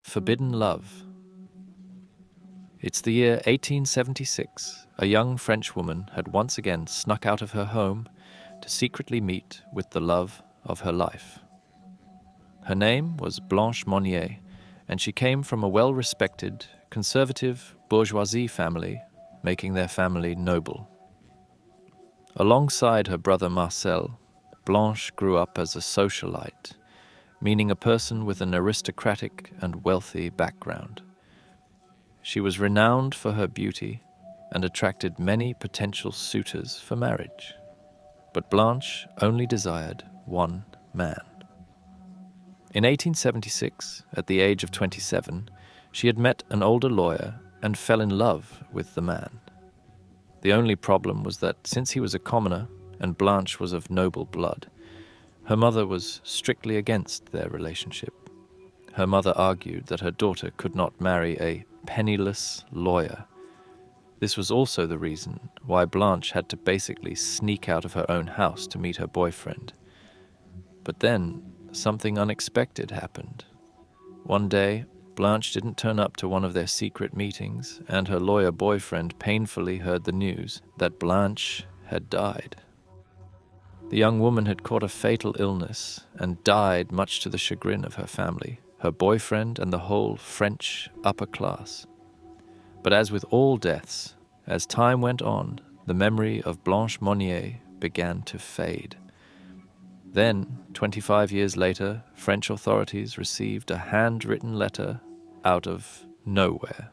Forbidden Love. It's the year 1876. A young French woman had once again snuck out of her home to secretly meet with the love of her life. Her name was Blanche Monnier, and she came from a well-respected, conservative bourgeoisie family, making their family noble. Alongside her brother Marcel, Blanche grew up as a socialite, meaning a person with an aristocratic and wealthy background. She was renowned for her beauty and attracted many potential suitors for marriage. But Blanche only desired one man. In 1876, at the age of 27, she had met an older lawyer and fell in love with the man. The only problem was that since he was a commoner and Blanche was of noble blood, her mother was strictly against their relationship. Her mother argued that her daughter could not marry a penniless lawyer. This was also the reason why Blanche had to basically sneak out of her own house to meet her boyfriend. But then, something unexpected happened. One day, Blanche didn't turn up to one of their secret meetings, and her lawyer boyfriend painfully heard the news that Blanche had died. The young woman had caught a fatal illness and died much to the chagrin of her family, her boyfriend, and the whole French upper class. But as with all deaths, as time went on, the memory of Blanche Monnier began to fade. Then, 25 years later, French authorities received a handwritten letter out of nowhere.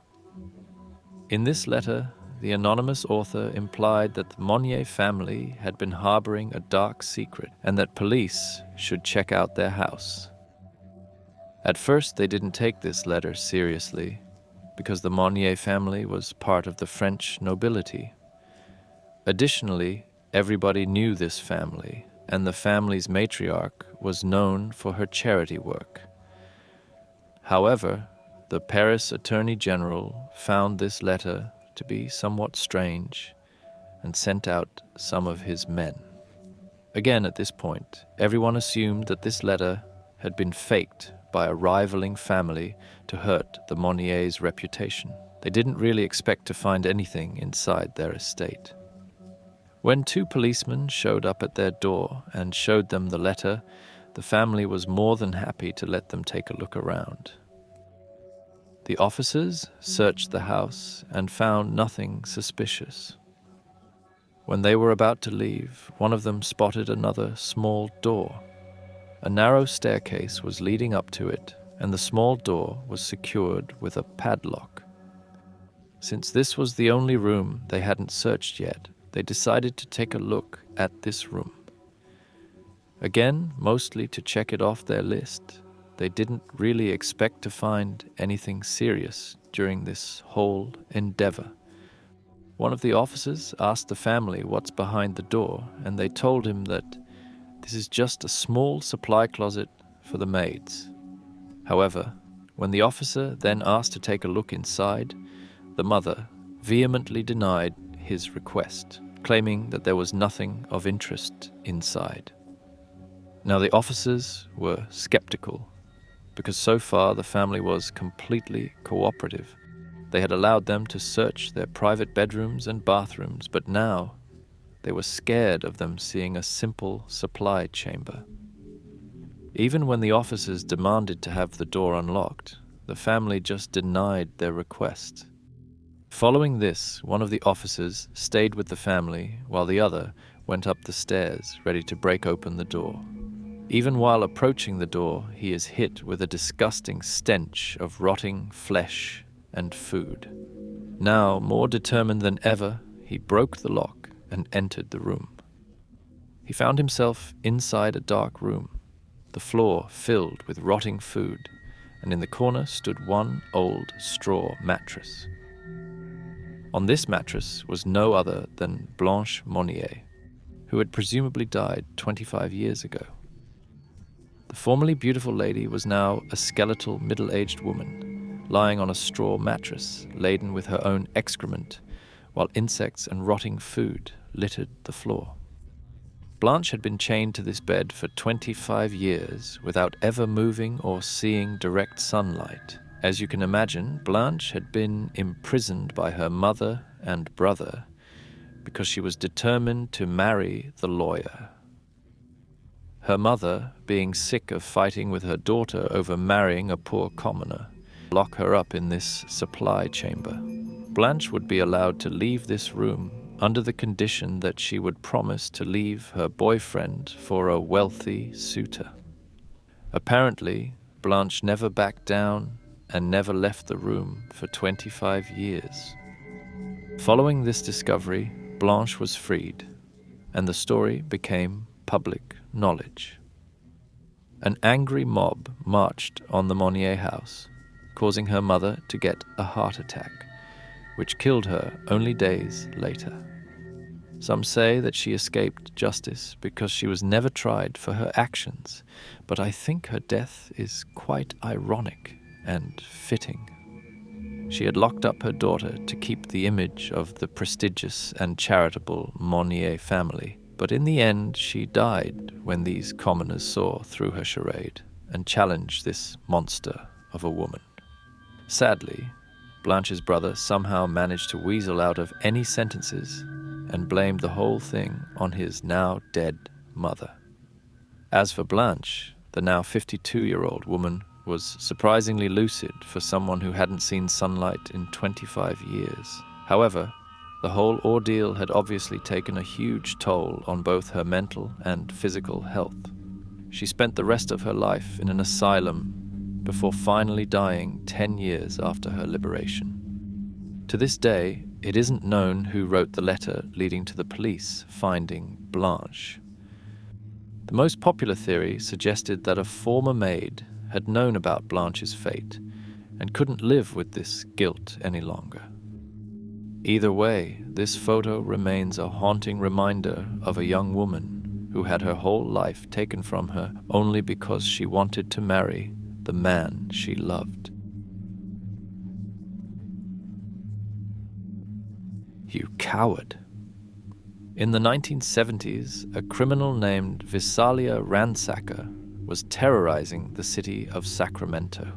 In this letter, the anonymous author implied that the Monnier family had been harboring a dark secret and that police should check out their house. At first, they didn't take this letter seriously because the Monnier family was part of the French nobility. Additionally, everybody knew this family, and the family's matriarch was known for her charity work. However, the Paris Attorney General found this letter to be somewhat strange and sent out some of his men. Again, at this point, everyone assumed that this letter had been faked by a rivaling family to hurt the Monniers' reputation. They didn't really expect to find anything inside their estate. When two policemen showed up at their door and showed them the letter, the family was more than happy to let them take a look around. The officers searched the house and found nothing suspicious. When they were about to leave, one of them spotted another small door. A narrow staircase was leading up to it, and the small door was secured with a padlock. Since this was the only room they hadn't searched yet, they decided to take a look at this room. Again, mostly to check it off their list. They didn't really expect to find anything serious during this whole endeavor. One of the officers asked the family what's behind the door, and they told him that this is just a small supply closet for the maids. However, when the officer then asked to take a look inside, the mother vehemently denied his request, claiming that there was nothing of interest inside. Now the officers were skeptical, because so far the family was completely cooperative. They had allowed them to search their private bedrooms and bathrooms, but now they were scared of them seeing a simple supply chamber. Even when the officers demanded to have the door unlocked, the family just denied their request. Following this, one of the officers stayed with the family while the other went up the stairs, ready to break open the door. Even while approaching the door, he is hit with a disgusting stench of rotting flesh and food. Now, more determined than ever, he broke the lock and entered the room. He found himself inside a dark room, the floor filled with rotting food, and in the corner stood one old straw mattress. On this mattress was no other than Blanche Monnier, who had presumably died 25 years ago. The formerly beautiful lady was now a skeletal middle-aged woman, lying on a straw mattress laden with her own excrement, while insects and rotting food littered the floor. Blanche had been chained to this bed for 25 years without ever moving or seeing direct sunlight, As you can imagine, Blanche had been imprisoned by her mother and brother because she was determined to marry the lawyer. Her mother, being sick of fighting with her daughter over marrying a poor commoner, lock her up in this supply chamber. Blanche would be allowed to leave this room under the condition that she would promise to leave her boyfriend for a wealthy suitor. Apparently, Blanche never backed down and never left the room for 25 years. Following this discovery, Blanche was freed, and the story became public knowledge. An angry mob marched on the Monnier house, causing her mother to get a heart attack, which killed her only days later. Some say that she escaped justice because she was never tried for her actions, but I think her death is quite ironic and fitting. She had locked up her daughter to keep the image of the prestigious and charitable Monnier family, but in the end she died when these commoners saw through her charade and challenged this monster of a woman. Sadly, Blanche's brother somehow managed to weasel out of any sentences and blamed the whole thing on his now dead mother. As for Blanche, the now 52-year-old woman was surprisingly lucid for someone who hadn't seen sunlight in 25 years. However, the whole ordeal had obviously taken a huge toll on both her mental and physical health. She spent the rest of her life in an asylum before finally dying 10 years after her liberation. To this day, it isn't known who wrote the letter leading to the police finding Blanche. The most popular theory suggested that a former maid had known about Blanche's fate and couldn't live with this guilt any longer. Either way, this photo remains a haunting reminder of a young woman who had her whole life taken from her only because she wanted to marry the man she loved. You coward! In the 1970s, a criminal named Visalia Ransacker was terrorizing the city of Sacramento.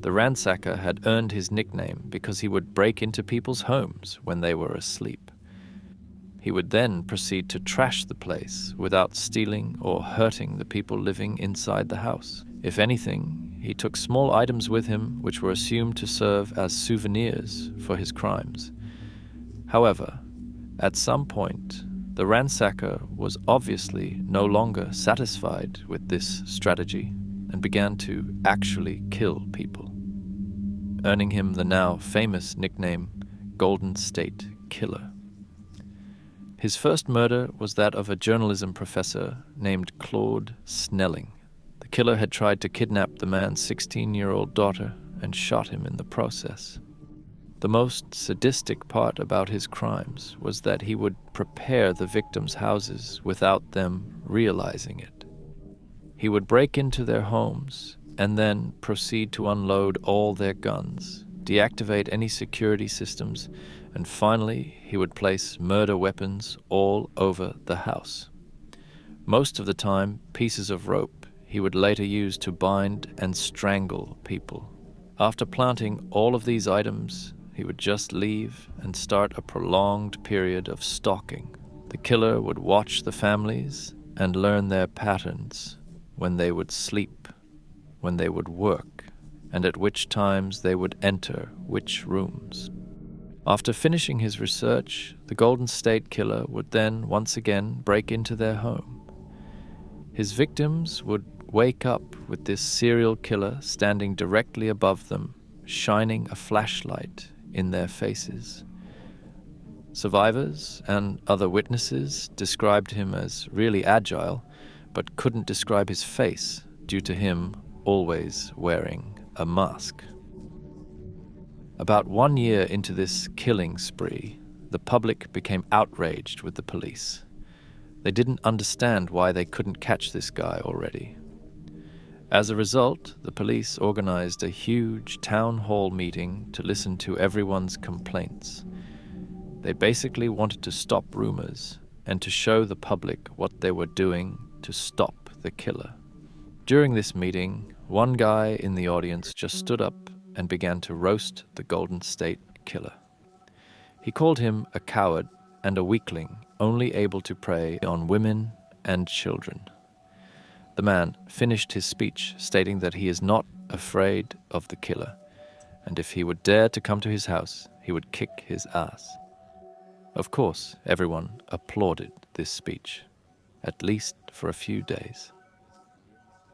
The Ransacker had earned his nickname because he would break into people's homes when they were asleep. He would then proceed to trash the place without stealing or hurting the people living inside the house. If anything, he took small items with him which were assumed to serve as souvenirs for his crimes. However, at some point, the ransacker was obviously no longer satisfied with this strategy and began to actually kill people, earning him the now famous nickname Golden State Killer. His first murder was that of a journalism professor named Claude Snelling. The killer had tried to kidnap the man's 16-year-old daughter and shot him in the process. The most sadistic part about his crimes was that he would prepare the victims' houses without them realizing it. He would break into their homes and then proceed to unload all their guns, deactivate any security systems, and finally he would place murder weapons all over the house. Most of the time, pieces of rope he would later use to bind and strangle people. After planting all of these items, he would just leave and start a prolonged period of stalking. The killer would watch the families and learn their patterns, when they would sleep, when they would work, and at which times they would enter which rooms. After finishing his research, the Golden State Killer would then once again break into their home. His victims would wake up with this serial killer standing directly above them, shining a flashlight in their faces. Survivors and other witnesses described him as really agile, but couldn't describe his face due to him always wearing a mask. About 1 year into this killing spree, the public became outraged with the police. They didn't understand why they couldn't catch this guy already. As a result, the police organized a huge town hall meeting to listen to everyone's complaints. They basically wanted to stop rumors and to show the public what they were doing to stop the killer. During this meeting, one guy in the audience just stood up and began to roast the Golden State Killer. He called him a coward and a weakling, only able to prey on women and children. The man finished his speech stating that he is not afraid of the killer, and if he would dare to come to his house, he would kick his ass. Of course, everyone applauded this speech, at least for a few days.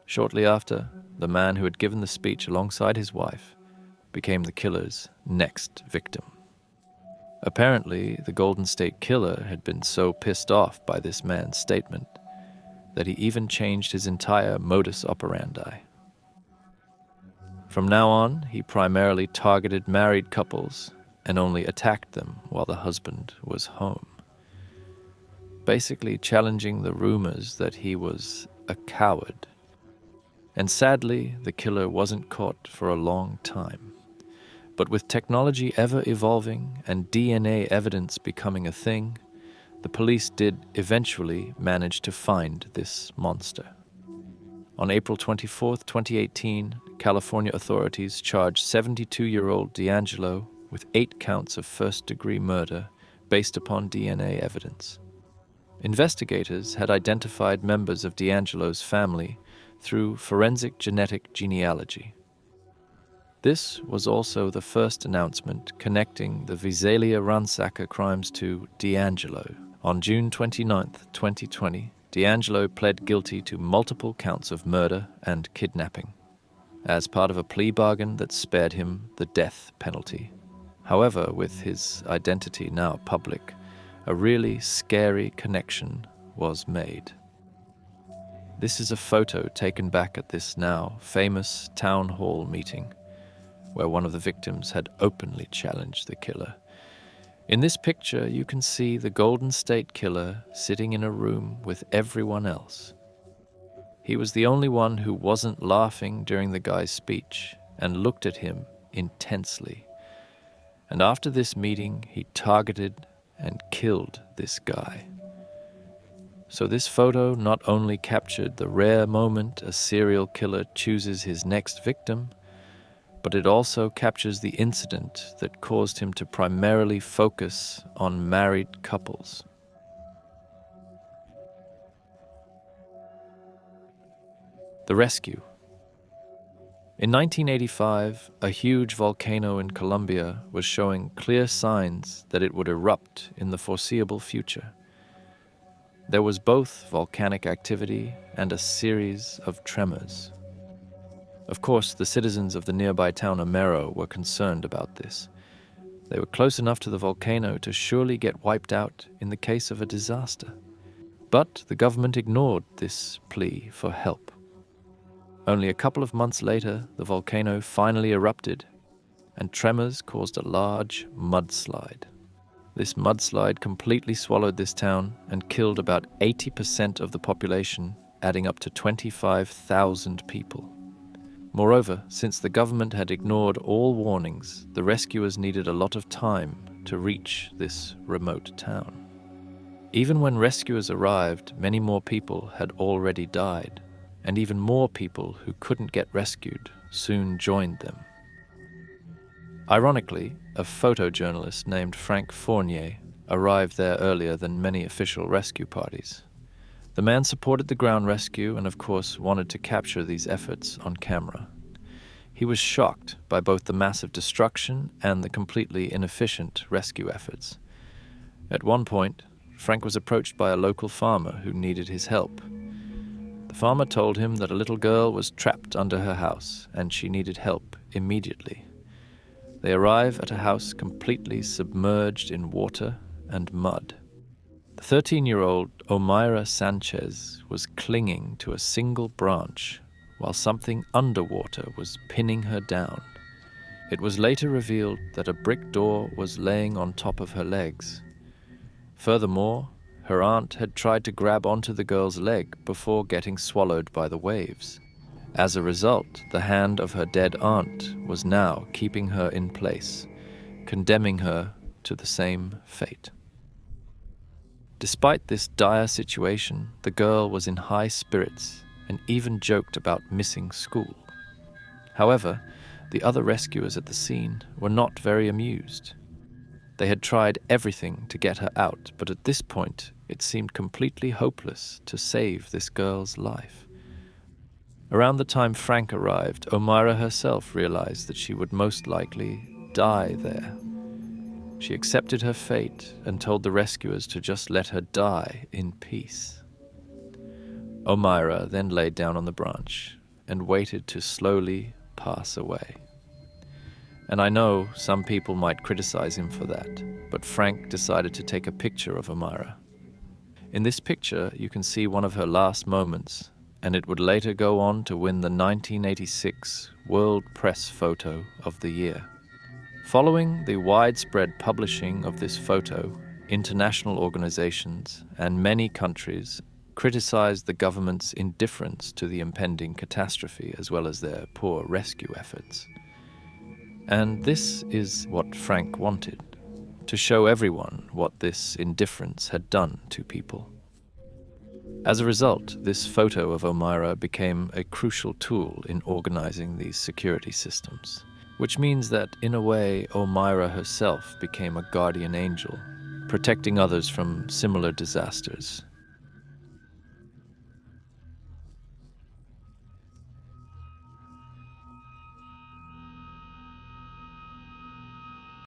Shortly after, the man who had given the speech alongside his wife became the killer's next victim. Apparently, the Golden State Killer had been so pissed off by this man's statement that he even changed his entire modus operandi. From now on, he primarily targeted married couples and only attacked them while the husband was home, basically challenging the rumors that he was a coward. And sadly, the killer wasn't caught for a long time. But with technology ever evolving and DNA evidence becoming a thing, the police did eventually manage to find this monster. On April 24, 2018, California authorities charged 72-year-old D'Angelo with 8 counts of first-degree murder based upon DNA evidence. Investigators had identified members of D'Angelo's family through forensic genetic genealogy. This was also the first announcement connecting the Visalia ransacker crimes to D'Angelo. On June 29, 2020, D'Angelo pled guilty to multiple counts of murder and kidnapping, as part of a plea bargain that spared him the death penalty. However, with his identity now public, a really scary connection was made. This is a photo taken back at this now famous town hall meeting, where one of the victims had openly challenged the killer. In this picture, you can see the Golden State Killer sitting in a room with everyone else. He was the only one who wasn't laughing during the guy's speech and looked at him intensely. And after this meeting, he targeted and killed this guy. So this photo not only captured the rare moment a serial killer chooses his next victim, but it also captures the incident that caused him to primarily focus on married couples. The rescue. In 1985, a huge volcano in Colombia was showing clear signs that it would erupt in the foreseeable future. There was both volcanic activity and a series of tremors. Of course, the citizens of the nearby town Amero were concerned about this. They were close enough to the volcano to surely get wiped out in the case of a disaster. But the government ignored this plea for help. Only a couple of months later, the volcano finally erupted, and tremors caused a large mudslide. This mudslide completely swallowed this town and killed about 80% of the population, adding up to 25,000 people. Moreover, since the government had ignored all warnings, the rescuers needed a lot of time to reach this remote town. Even when rescuers arrived, many more people had already died, and even more people who couldn't get rescued soon joined them. Ironically, a photojournalist named Frank Fournier arrived there earlier than many official rescue parties. The man supported the ground rescue and, of course, wanted to capture these efforts on camera. He was shocked by both the massive destruction and the completely inefficient rescue efforts. At one point, Frank was approached by a local farmer who needed his help. The farmer told him that a little girl was trapped under her house and she needed help immediately. They arrive at a house completely submerged in water and mud. The 13-year-old Omaira Sanchez was clinging to a single branch while something underwater was pinning her down. It was later revealed that a brick door was laying on top of her legs. Furthermore, her aunt had tried to grab onto the girl's leg before getting swallowed by the waves. As a result, the hand of her dead aunt was now keeping her in place, condemning her to the same fate. Despite this dire situation, the girl was in high spirits and even joked about missing school. However, The other rescuers at the scene were not very amused. They had tried everything to get her out, but at this point it seemed completely hopeless to save this girl's life. Around the time Frank arrived, O'Mara herself realized that she would most likely die there. She accepted her fate and told the rescuers to just let her die in peace. O'Mara then laid down on the branch and waited to slowly pass away. And I know some people might criticize him for that, but Frank decided to take a picture of O'Mara. In this picture, you can see one of her last moments, and it would later go on to win the 1986 World Press Photo of the Year. Following the widespread publishing of this photo, international organizations and many countries criticized the government's indifference to the impending catastrophe as well as their poor rescue efforts. And this is what Frank wanted, to show everyone what this indifference had done to people. As a result, this photo of O'Mara became a crucial tool in organizing these security systems, which means that, in a way, O'Mara herself became a guardian angel, protecting others from similar disasters